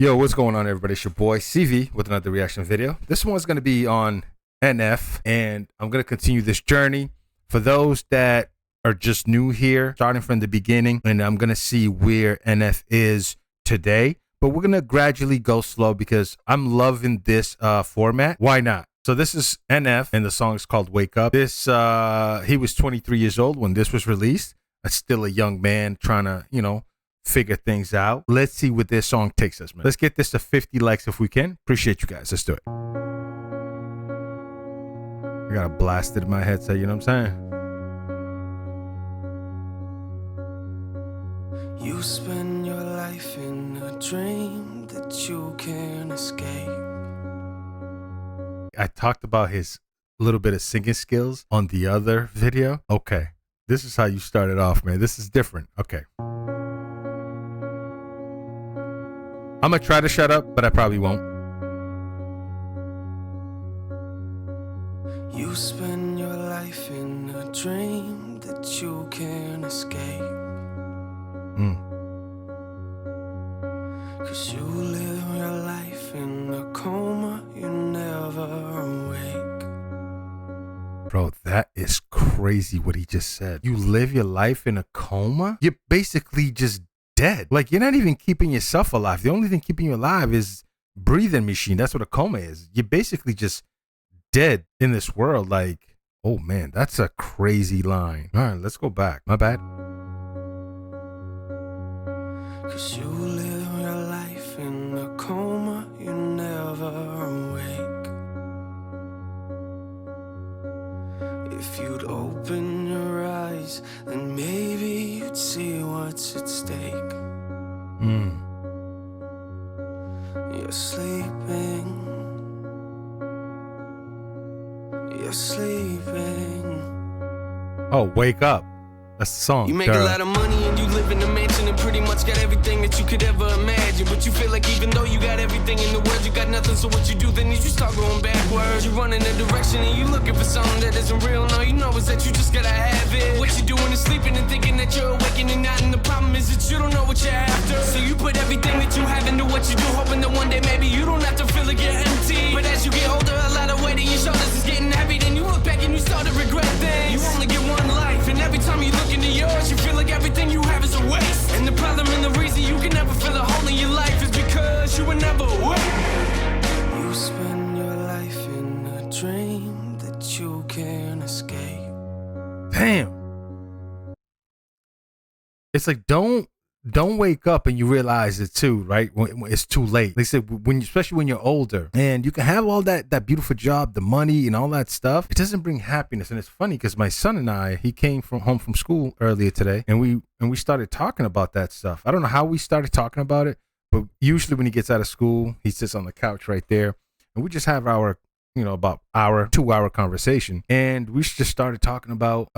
Yo, what's going on, everybody? It's your boy CV with another reaction video. This one's going to be on NF, and I'm going to continue this journey. For those that are just new here, starting from the beginning, and I'm going to see where NF is today. But we're going to gradually go slow because I'm loving this format. Why not? So this is NF, and the song is called Wake Up. This, he was 23 years old when this was released. Still a young man trying to, figure things out. Let's see what this song takes us, man. Let's get this to 50 likes if we can. Appreciate you guys. Let's do it. I got a blasted in my headset, you know what I'm saying? You spend your life in a dream that you can't escape. I talked about his little bit of singing skills on the other video. Okay. This is how you started off, man. This is different. Okay. I'm going to try to shut up, but I probably won't. You spend your life in a dream that you can't escape. 'Cause you live your life in a coma, you never awake. Bro, that is crazy what he just said. You live your life in a coma? You're basically just dead. Like, you're not even keeping yourself alive. The only thing keeping you alive is breathing machine. That's what a coma is. You're basically just dead in this world. Like, oh man, that's a crazy line. All right, let's go back. My bad. 'Cause you live your life in a coma, you never awake. If you'd open your eyes, then maybe you'd see what's at stake. You're sleeping. You're sleeping. Oh, wake up. That's the song. You make a lot of money and you live in a mansion and pretty much got everything that you could ever imagine. But you feel like even though you got everything in the world, you got nothing. So what you do then is you start going backwards. You run in a direction and you looking for something that isn't real. No, you know is that you just gotta have it. What you doing is sleeping and thinking that you're awakening and not. And the problem is that you don't know what you're after. So you put everything that you have into what you do, hoping that one day maybe you don't have to feel like you're empty. But as you get older, a lot of weight on your shoulders is getting heavy. Then you look back and you start to regret things. You only get one life, and every time you look into yours, you feel like everything you have is a waste. And the problem and the reason you can never feel a hole in your life is because you were never awake. You spend your life in a dream that you can't escape. Damn. It's like, don't wake up and you realize it too, right? When it's too late. They said especially when you're older and you can have all that beautiful job, the money and all that stuff. It doesn't bring happiness. And it's funny because my son and he came home from school earlier today and we started talking about that stuff. I don't know how we started talking about it, but usually when he gets out of school, he sits on the couch right there and we just have our, about 2-hour conversation. And we just started talking about,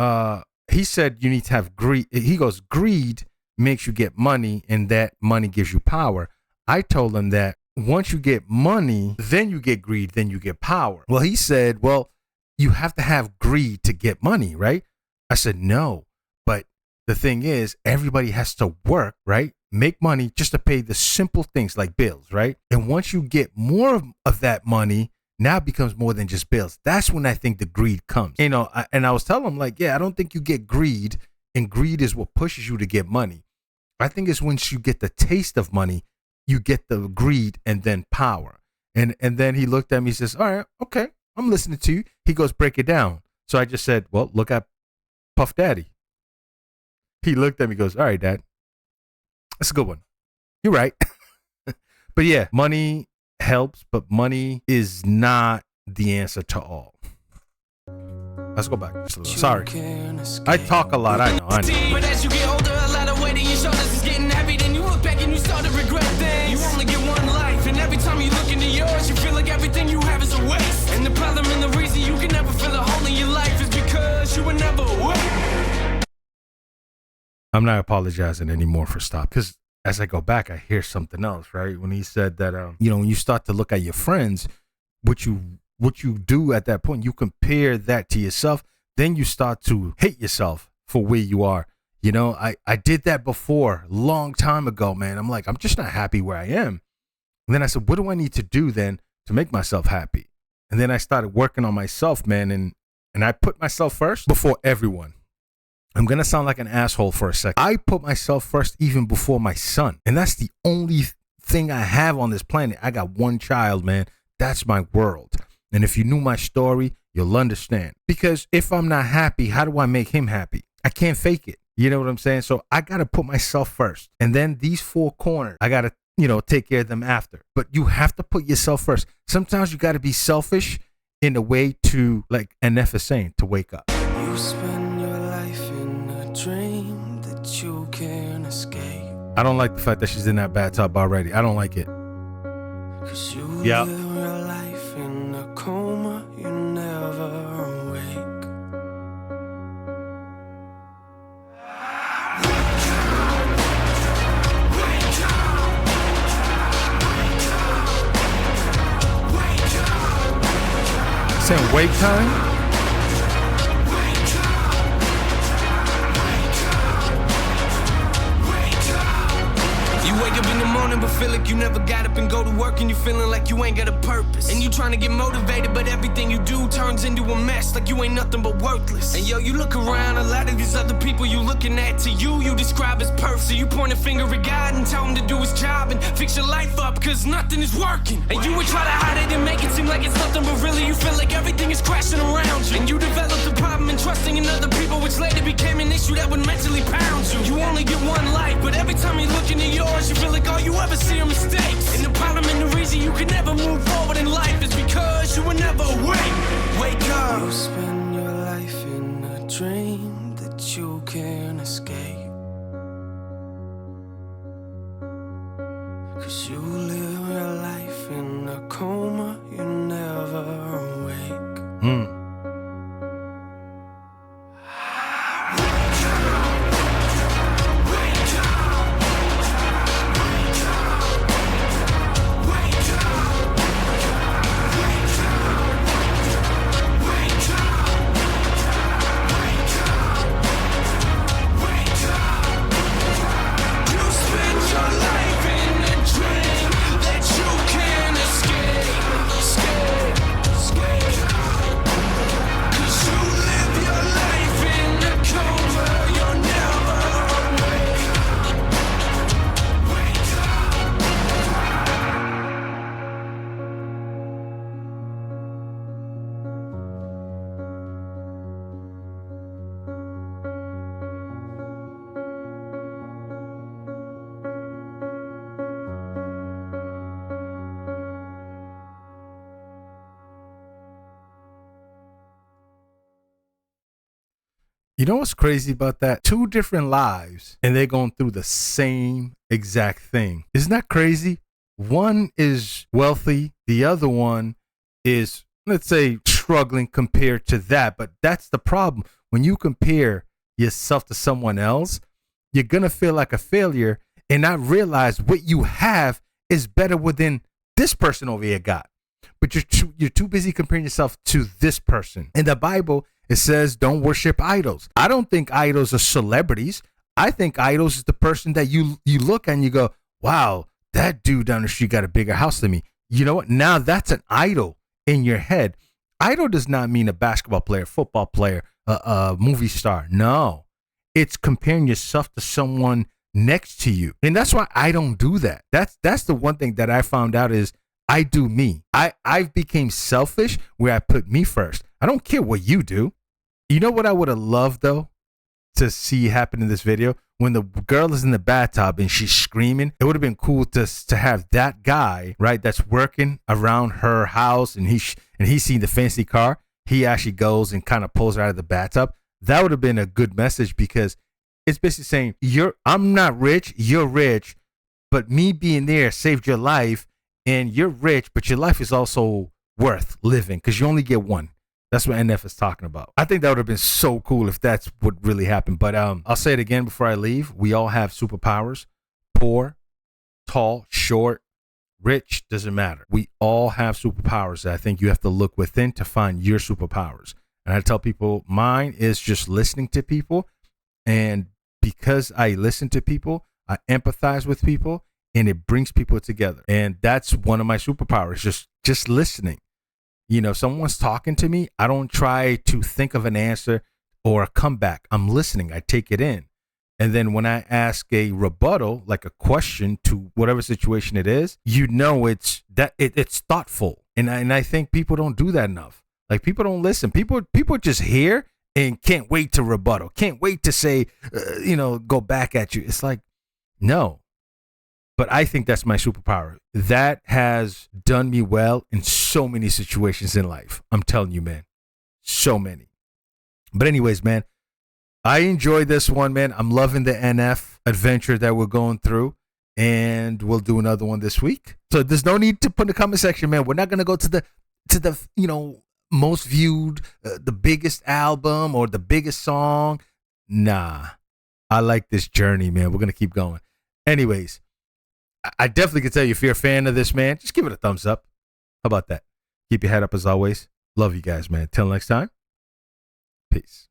he said you need to have greed. He goes, greed makes you get money and that money gives you power. I told him that once you get money, then you get greed, then you get power. Well, he said, well, you have to have greed to get money, right? I said, no, but the thing is, everybody has to work, right? Make money just to pay the simple things like bills, right? And once you get more of that money, now it becomes more than just bills. That's when I think the greed comes. And I was telling him like, yeah, I don't think you get greed. And greed is what pushes you to get money. I think it's once you get the taste of money, you get the greed and then power. And then he looked at me, he says, all right, okay, I'm listening to you. He goes, break it down. So I just said, well, look at Puff Daddy. He looked at me, goes, all right, Dad, that's a good one. You're right. But yeah, money helps, but money is not the answer to all. Let's go back. Sorry. I talk a lot, I know. But as you get older, a lot of weight on your shoulders is getting heavy. Then you look back and you start to regret things. You only get one life, and every time you look into yours, you feel like everything you have is a waste. And the problem and the reason you can never feel a hole in your life is because you were never awake. I'm not apologizing anymore for stop, because as I go back, I hear something else, right? When he said that, when you start to look at your friends, what you do at that point, you compare that to yourself, then you start to hate yourself for where you are. I did that before, long time ago, man. I'm like, I'm just not happy where I am. And then I said, what do I need to do then to make myself happy? And then I started working on myself, man. And I put myself first before everyone. I'm going to sound like an asshole for a second. I put myself first even before my son. And that's the only thing I have on this planet. I got one child, man. That's my world. And if you knew my story, you'll understand. Because if I'm not happy, how do I make him happy? I can't fake it. You know what I'm saying? So I got to put myself first. And then these four corners, I got to, take care of them after. But you have to put yourself first. Sometimes you got to be selfish in a way to, like NF is saying, to wake up. You spend your life in a dream that you can't escape. I don't like the fact that she's in that bathtub already. I don't like it. 'Cause you live your life in a coma, you never awake. Saying wake time? You wake up in the morning but feel like you never got up and go to work and you feeling like you ain't got a purpose. And you trying to get motivated but everything you do turns into a mess, like you ain't nothing but worthless. And yo, you look around, a lot of these other people you looking at, to you describe as perfect. So you point a finger at God and tell him to do his job and fix your life up, cause nothing is working. And you would try to hide it and make it seem like it's nothing, but really you feel like everything is crashing around you. And you develop the problem in trusting in other people, which later became an issue that would mentally pound you. You only get one life, but every time you look into yours, you feel like all you ever see are mistakes. And the problem and the reason you can never move forward in life is because you were never awake. Wake up. You spend your life in a dream that you can't escape. 'Cause you live your life in a coma, you never awake. You know what's crazy about that? 2 different lives and they're going through the same exact thing. Isn't that crazy? One is wealthy. The other one is, let's say, struggling compared to that. But that's the problem. When you compare yourself to someone else, you're going to feel like a failure and not realize what you have is better within this person over here got. But you're too busy comparing yourself to this person. In the Bible, it says don't worship idols. I don't think idols are celebrities. I think idols is the person that you look at and you go, wow, that dude down the street got a bigger house than me. You know what? Now that's an idol in your head. Idol does not mean a basketball player, football player, a movie star. No, it's comparing yourself to someone next to you. And that's why I don't do that. That's the one thing that I found out is I do me. I've became selfish where I put me first. I don't care what you do. You know what I would have loved, though, to see happen in this video? When the girl is in the bathtub and she's screaming, it would have been cool to have that guy, right, that's working around her house and he's seen the fancy car. He actually goes and kind of pulls her out of the bathtub. That would have been a good message because it's basically saying, I'm not rich, you're rich, but me being there saved your life. And you're rich, but your life is also worth living because you only get one. That's what NF is talking about. I think that would have been so cool if that's what really happened. But I'll say it again before I leave. We all have superpowers. Poor, tall, short, rich, doesn't matter. We all have superpowers. I think you have to look within to find your superpowers. And I tell people mine is just listening to people. And because I listen to people, I empathize with people. and it brings people together. And that's one of my superpowers, just listening. You know, someone's talking to me, I don't try to think of an answer or a comeback. I'm listening. I take it in. And then when I ask a rebuttal, like a question to whatever situation it is, you know, it's thoughtful. And I think people don't do that enough. Like, people don't listen. People just hear and can't wait to rebuttal. Can't wait to say, go back at you. It's like, no. But I think that's my superpower. That has done me well in so many situations in life. I'm telling you, man. So many. But anyways, man, I enjoyed this one, man. I'm loving the NF adventure that we're going through. And we'll do another one this week. So there's no need to put in the comment section, man. We're not going to go to the most viewed, the biggest album or the biggest song. Nah. I like this journey, man. We're going to keep going. Anyways, I definitely can tell you, if you're a fan of this, man, just give it a thumbs up. How about that? Keep your head up as always. Love you guys, man. Till next time. Peace.